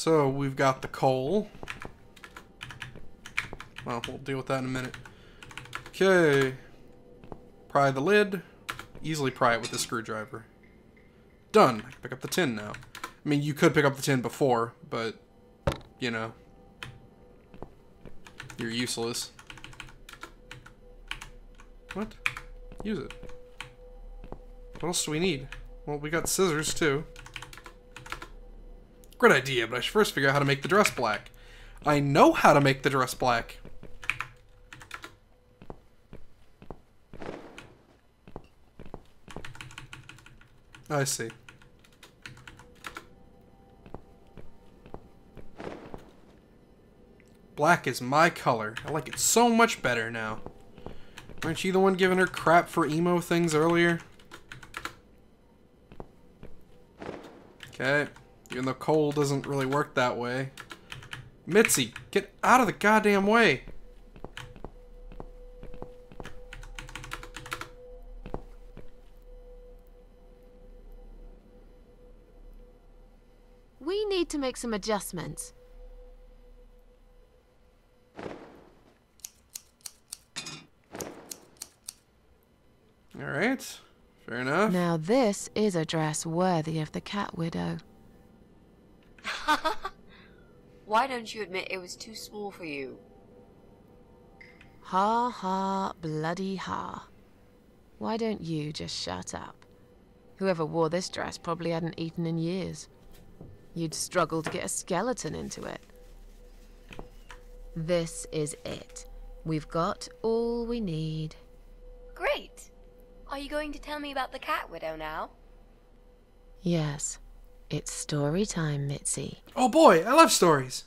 So we've got the coal. Well, we'll deal with that in a minute. Okay. Pry the lid. Easily pry it with a screwdriver. Done. I can pick up the tin now. I mean, you could pick up the tin before, but, you know, you're useless. What? Use it. What else do we need? Well, we got scissors, too. Great idea, but I should first figure out how to make the dress black. I know how to make the dress black. I see. Black is my color. I like it so much better now. Aren't you the one giving her crap for emo things earlier? Okay. Even though coal doesn't really work that way. Mitzi, get out of the goddamn way. We need to make some adjustments. Alright. Fair enough. Now this is a dress worthy of the cat widow. Why don't you admit it was too small for you? Ha ha, bloody ha. Why don't you just shut up? Whoever wore this dress probably hadn't eaten in years. You'd struggle to get a skeleton into it. This is it. We've got all we need. Great! Are you going to tell me about the cat widow now? Yes. It's story time, Mitzi. Oh boy, I love stories.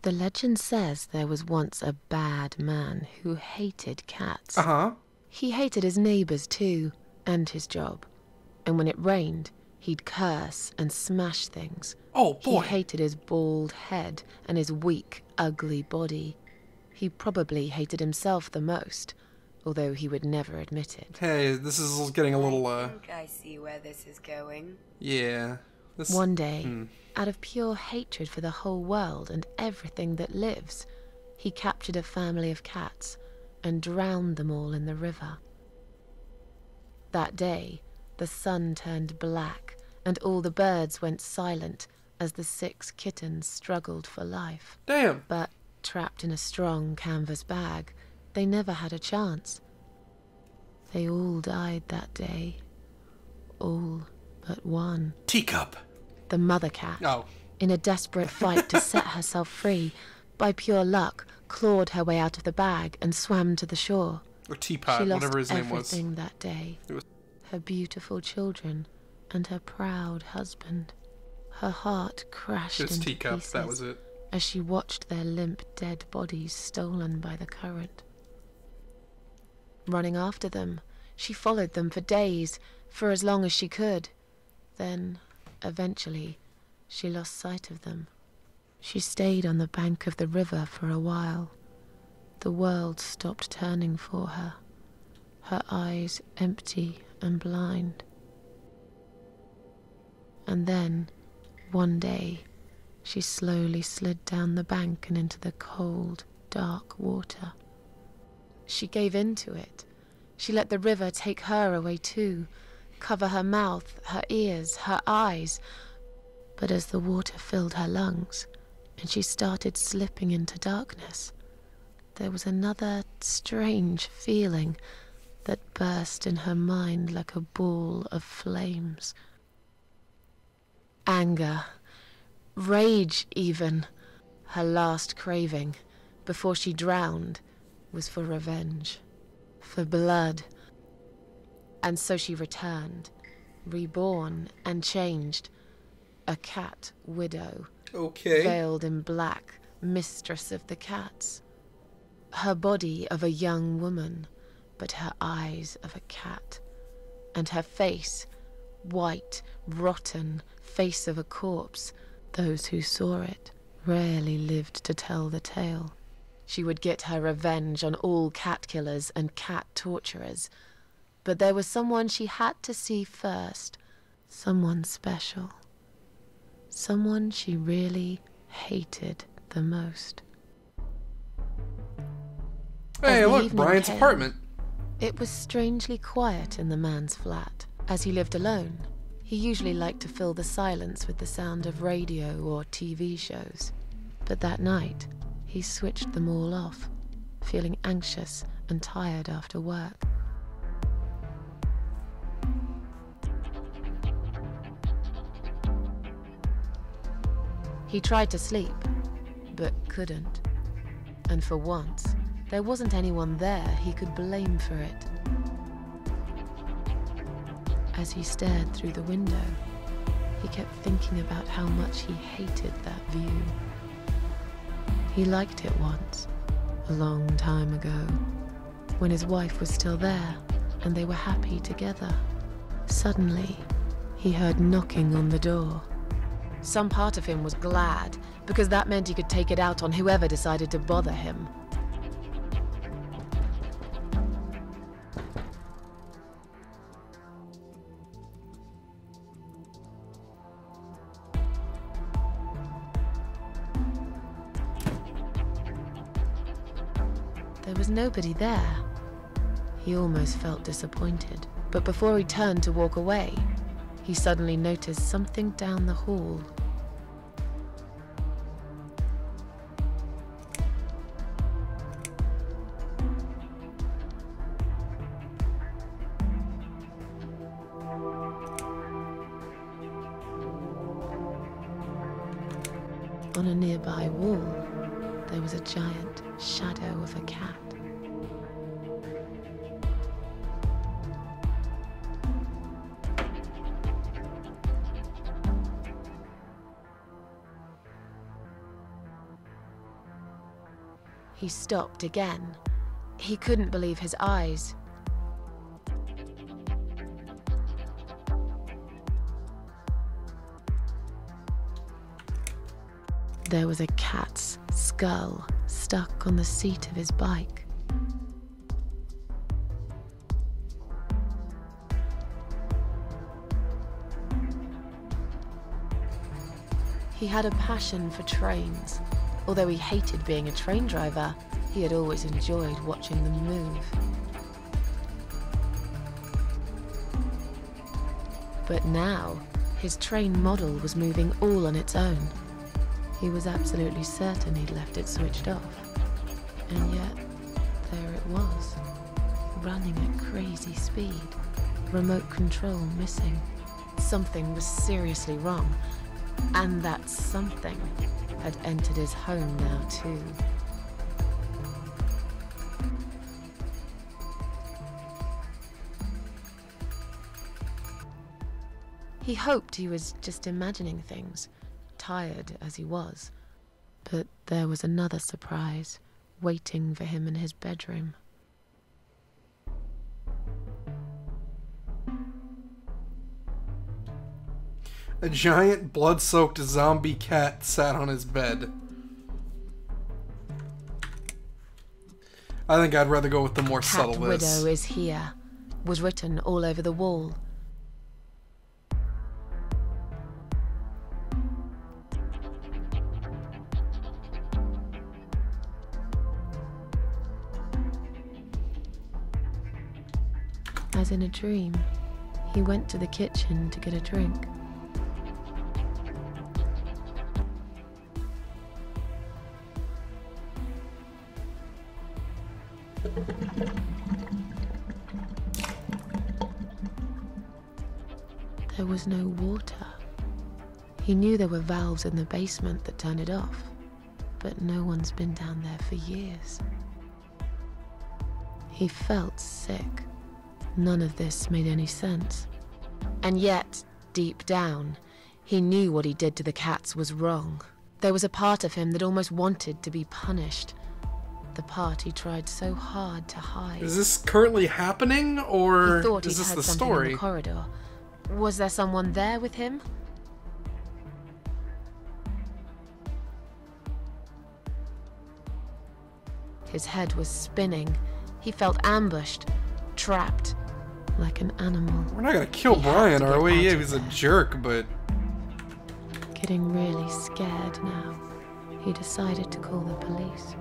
The legend says there was once a bad man who hated cats. Uh-huh. He hated his neighbors too, and his job. And when it rained, he'd curse and smash things. Oh boy. He hated his bald head and his weak, ugly body. He probably hated himself the most, although he would never admit it. Hey, this is getting a little, I think I see where this is going. Yeah. One day, out of pure hatred for the whole world and everything that lives, he captured a family of cats and drowned them all in the river. That day, the sun turned black and all the birds went silent as the 6 kittens struggled for life. Damn. But trapped in a strong canvas bag, they never had a chance. They all died that day. All but one. Teacup. The mother cat, in a desperate fight to set herself free, by pure luck, clawed her way out of the bag and swam to the shore. Or Teapot, She lost whatever his name was. everything that day. Her beautiful children and her proud husband. Her heart crashed into Teacup, pieces that was it. as she watched their limp, dead bodies stolen by the current. Running after them, she followed them for days, for as long as she could. Then, eventually, she lost sight of them. She stayed on the bank of the river for a while. The world stopped turning for her, her eyes empty and blind. And then, one day, she slowly slid down the bank and into the cold, dark water. She gave in to it. She let the river take her away too, cover her mouth, her ears, her eyes. But as the water filled her lungs and she started slipping into darkness, there was another strange feeling that burst in her mind like a ball of flames. Anger, rage even. Her last craving, before she drowned, was for revenge, for blood. And so she returned, reborn and changed, a cat widow, veiled in black, mistress of the cats. Her body of a young woman, but her eyes of a cat, and her face, white, rotten, face of a corpse. Those who saw it rarely lived to tell the tale. She would get her revenge on all cat killers and cat torturers. But there was someone she had to see first. Someone special. Someone she really hated the most. Hey, As the look, evening Brian's came, apartment. It was strangely quiet in the man's flat. As he lived alone, he usually liked to fill the silence with the sound of radio or TV shows. But that night, he switched them all off, feeling anxious and tired after work. He tried to sleep, but couldn't. And for once, there wasn't anyone there he could blame for it. As he stared through the window, he kept thinking about how much he hated that view. He liked it once, a long time ago, when his wife was still there and they were happy together. Suddenly, he heard knocking on the door. Some part of him was glad, because that meant he could take it out on whoever decided to bother him. There was nobody there. He almost felt disappointed, but before he turned to walk away, he suddenly noticed something down the hall. On a nearby wall, there was a giant shadow of a cat. He stopped again. He couldn't believe his eyes. There was a cat's skull stuck on the seat of his bike. He had a passion for trains. Although he hated being a train driver, he had always enjoyed watching them move. But now, his train model was moving all on its own. He was absolutely certain he'd left it switched off. And yet, there it was, running at crazy speed, remote control missing. Something was seriously wrong, and that something had entered his home now too. He hoped he was just imagining things, tired as he was, but there was another surprise waiting for him in his bedroom. A giant blood-soaked zombie cat sat on his bed. I think I'd rather go with the more subtle Cat Widow is here, was written all over the wall. As in a dream, he went to the kitchen to get a drink. There was no water. He knew there were valves in the basement that turned it off, but no one's been down there for years. He felt sick. None of this made any sense. And yet, deep down, he knew what he did to the cats was wrong. There was a part of him that almost wanted to be punished. The part he tried so hard to hide. Is this currently happening, or He thought is he'd this heard the something story? in the corridor. Was there someone there with him? His head was spinning. He felt ambushed, trapped, like an animal. We're not gonna kill He had Brian, to are get we? out Yeah, of he's a there. jerk, but Getting really scared now. he decided to call the police.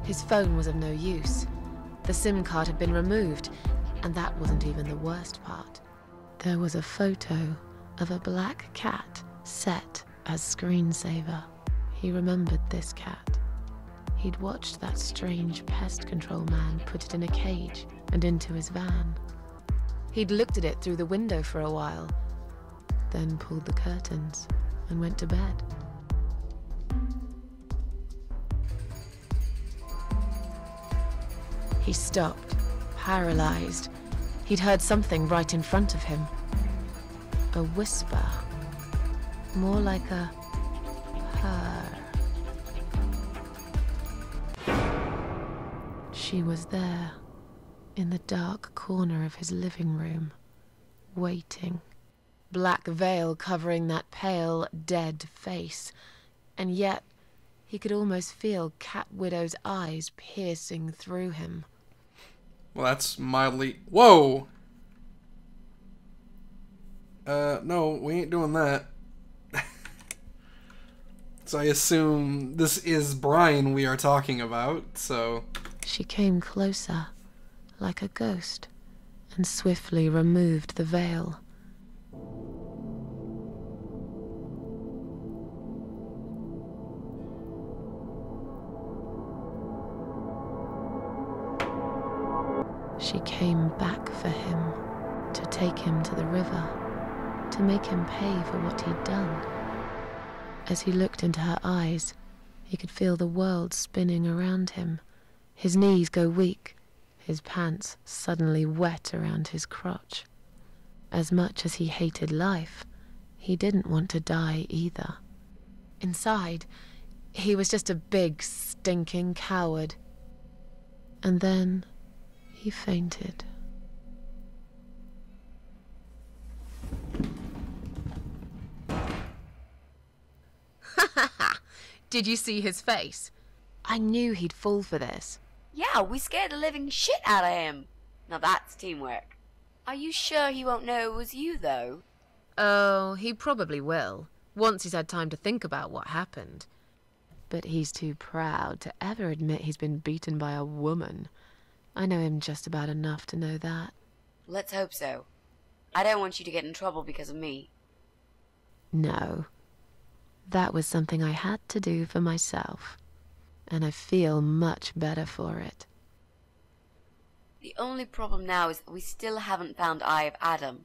His phone was of no use. The SIM card had been removed, and that wasn't even the worst part. There was a photo of a black cat set as screensaver. He remembered this cat. He'd watched that strange pest control man put it in a cage and into his van. He'd looked at it through the window for a while, then pulled the curtains and went to bed. He stopped, paralyzed. He'd heard something right in front of him. A whisper. More like a purr. She was there, in the dark corner of his living room, waiting. Black veil covering that pale, dead face. And yet, he could almost feel Cat Widow's eyes piercing through him. Well, that's mildly... Whoa! No, we ain't doing that. So I assume this is Brian we are talking about, so... She came closer, like a ghost, and swiftly removed the veil. She came back for him, to take him to the river, to make him pay for what he'd done. As he looked into her eyes, he could feel the world spinning around him, his knees go weak, his pants suddenly wet around his crotch. As much as he hated life, he didn't want to die either. Inside, he was just a big, stinking coward. And then he fainted. Did you see his face? I knew he'd fall for this. Yeah, we scared the living shit out of him. Now that's teamwork. Are you sure he won't know it was you, though? Oh, he probably will, once he's had time to think about what happened. But he's too proud to ever admit he's been beaten by a woman. I know him just about enough to know that. Let's hope so. I don't want you to get in trouble because of me. No. That was something I had to do for myself. And I feel much better for it. The only problem now is that we still haven't found Eye of Adam.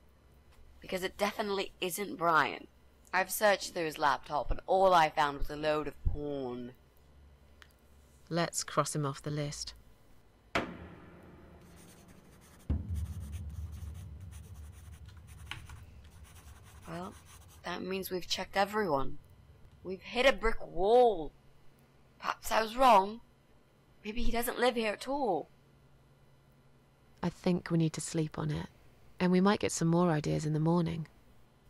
Because it definitely isn't Brian. I've searched through his laptop and all I found was a load of porn. Let's cross him off the list. Well, that means we've checked everyone. We've hit a brick wall. Perhaps I was wrong. Maybe he doesn't live here at all. I think we need to sleep on it. And we might get some more ideas in the morning.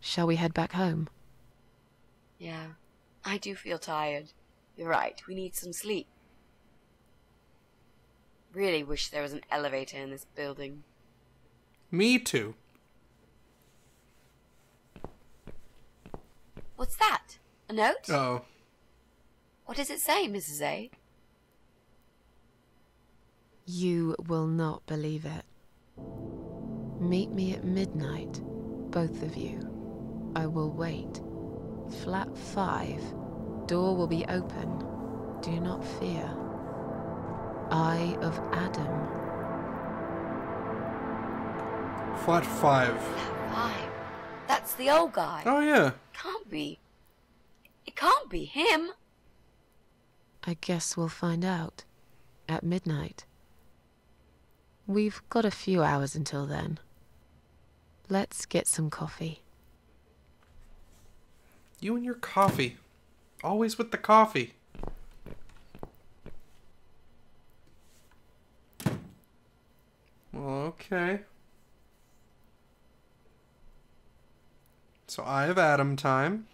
Shall we head back home? Yeah, I do feel tired. You're right, we need some sleep. Really wish there was an elevator in this building. Me too. What's that? A note? Uh-oh. What does it say, Mrs. A? You will not believe it. Meet me at midnight, both of you. I will wait. Flat 5. Door will be open. Do not fear. Eye of Adam. Flat 5. Flat 5. That's the old guy. Oh, yeah. Can't be. It can't be him. I guess we'll find out. At midnight. We've got a few hours until then. Let's get some coffee. You and your coffee. Always with the coffee. Well, okay. So Eye of Adam time.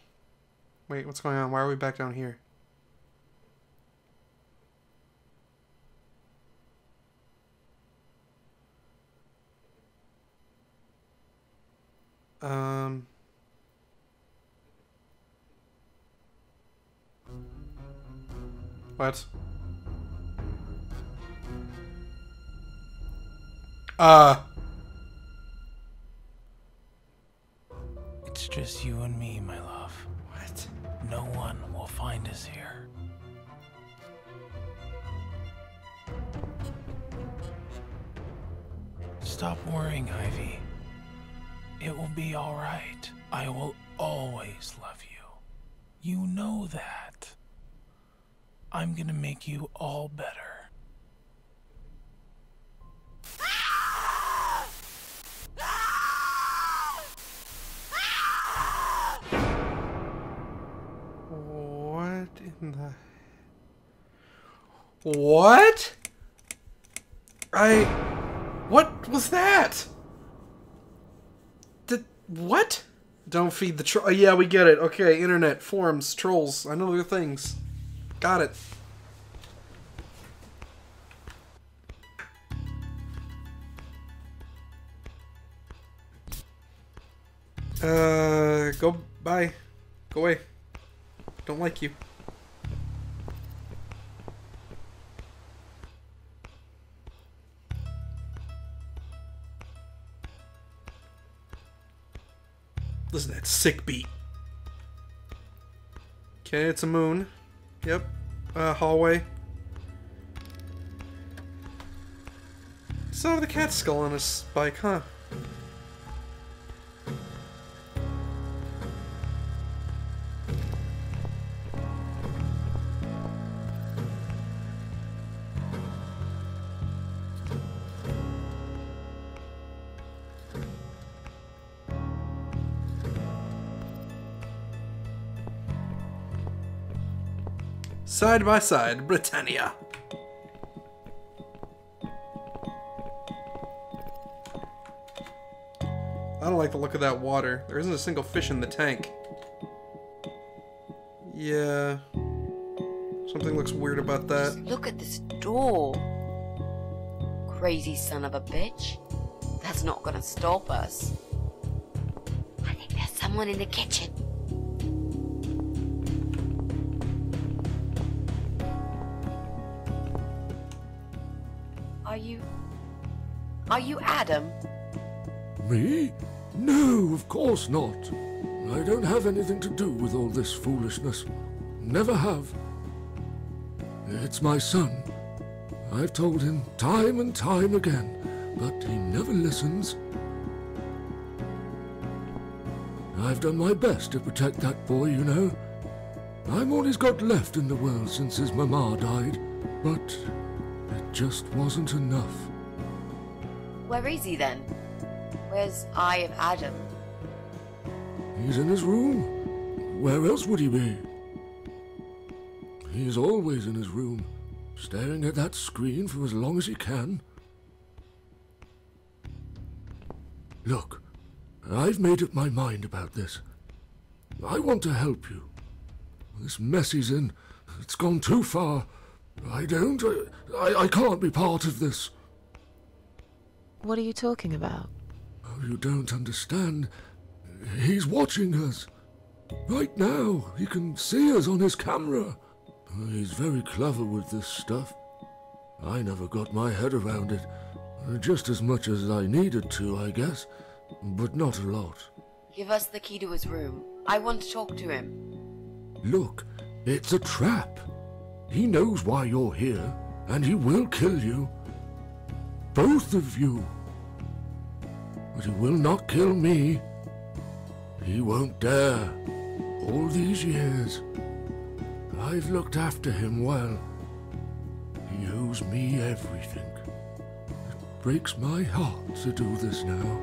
Wait, what's going on? Why are we back down here? What? It's just you and me, my love. What? No one will find us here. Stop worrying, Ivy. It will be all right. I will always love you. You know that. I'm gonna make you all better. What in the... What? What was that? What? Don't feed the troll. Yeah, we get it. Okay, internet, forums, trolls. I know their things. Got it. Go. Bye. Go away. Don't like you. Listen to that sick beat. Okay, it's a moon. Yep. Hallway. So the cat skull on his bike, huh? Side by side, Britannia. I don't like the look of that water. There isn't a single fish in the tank. Yeah. Something looks weird about that. Just look at this door. Crazy son of a bitch. That's not gonna stop us. I think there's someone in the kitchen. Are you Adam? Me? No, of course not. I don't have anything to do with all this foolishness. Never have. It's my son. I've told him time and time again, but he never listens. I've done my best to protect that boy, you know. I'm all he's got left in the world since his mama died, but it just wasn't enough. Where is he then? Where's Eye of Adam? He's in his room. Where else would he be? He's always in his room, staring at that screen for as long as he can. Look, I've made up my mind about this. I want to help you. This mess he's in, it's gone too far. I can't be part of this. What are you talking about? Oh, you don't understand. He's watching us. Right now, he can see us on his camera. He's very clever with this stuff. I never got my head around it. Just as much as I needed to, I guess. But not a lot. Give us the key to his room. I want to talk to him. Look, it's a trap. He knows why you're here, and he will kill you. Both of you. But he will not kill me. He won't dare. All these years, I've looked after him well. He owes me everything. It breaks my heart to do this now.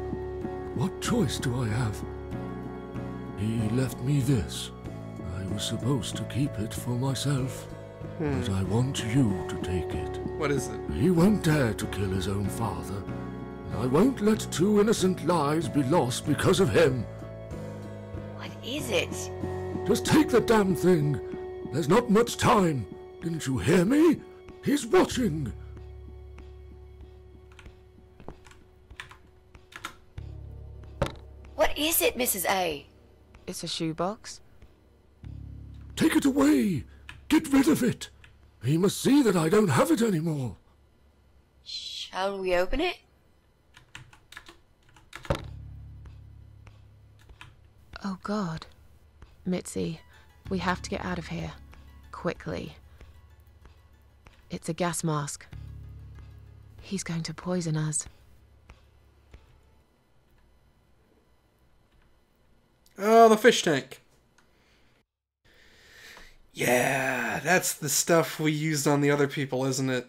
What choice do I have? He left me this. I was supposed to keep it for myself. But I want you to take it. What is it? He won't dare to kill his own father. I won't let 2 innocent lives be lost because of him. What is it? Just take the damn thing. There's not much time. Didn't you hear me? He's watching. What What is it, Mrs. A? It's a shoebox. Take it away. Get rid of it. He must see that I don't have it anymore. Shall we open it? Oh God. Mitzi, we have to get out of here. Quickly. It's a gas mask. He's going to poison us. Oh, the fish tank. Yeah, that's the stuff we used on the other people, isn't it?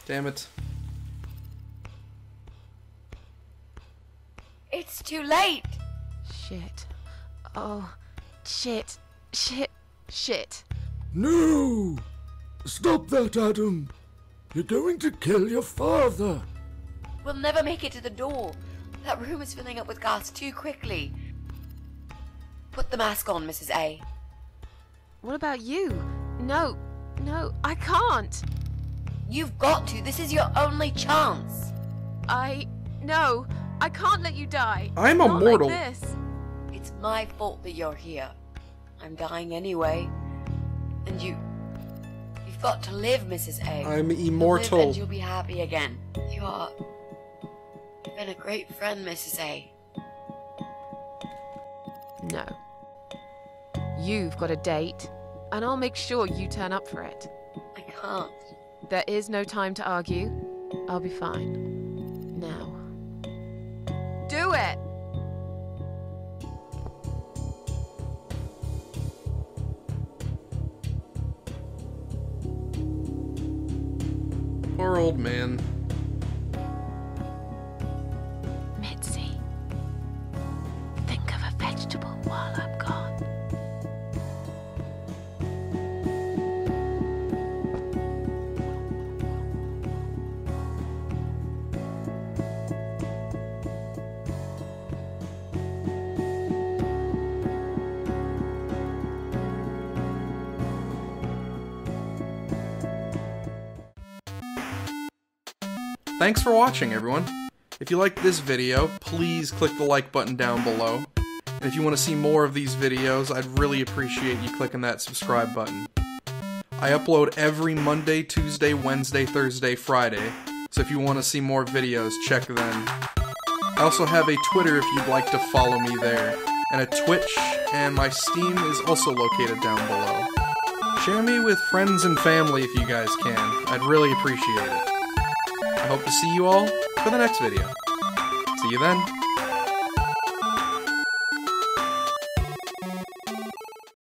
Damn it. It's too late. Shit. Oh, shit. Shit. Shit. No! Stop that, Adam. You're going to kill your father. We'll never make it to the door. That room is filling up with gas too quickly. Put the mask on, Mrs. A. What about you? No, I can't. You've got to. This is your only chance. No, I can't let you die. I'm Not immortal. like this. It's my fault that you're here. I'm dying anyway. And you've got to live, Mrs. A. I'm Live immortal. and you'll be happy again. You've been a great friend, Mrs. A. No. You've got a date, and I'll make sure you turn up for it. I can't. There is no time to argue. I'll be fine. Now. Do it! Poor old man. Mitzi, think of a vegetable while I'm gone. Thanks for watching, everyone. If you liked this video, please click the like button down below. And if you want to see more of these videos, I'd really appreciate you clicking that subscribe button. I upload every Monday, Tuesday, Wednesday, Thursday, Friday, so if you want to see more videos, check then. I also have a Twitter if you'd like to follow me there, and a Twitch, and my Steam is also located down below. Share me with friends and family if you guys can. I'd really appreciate it. I hope to see you all for the next video. See you then.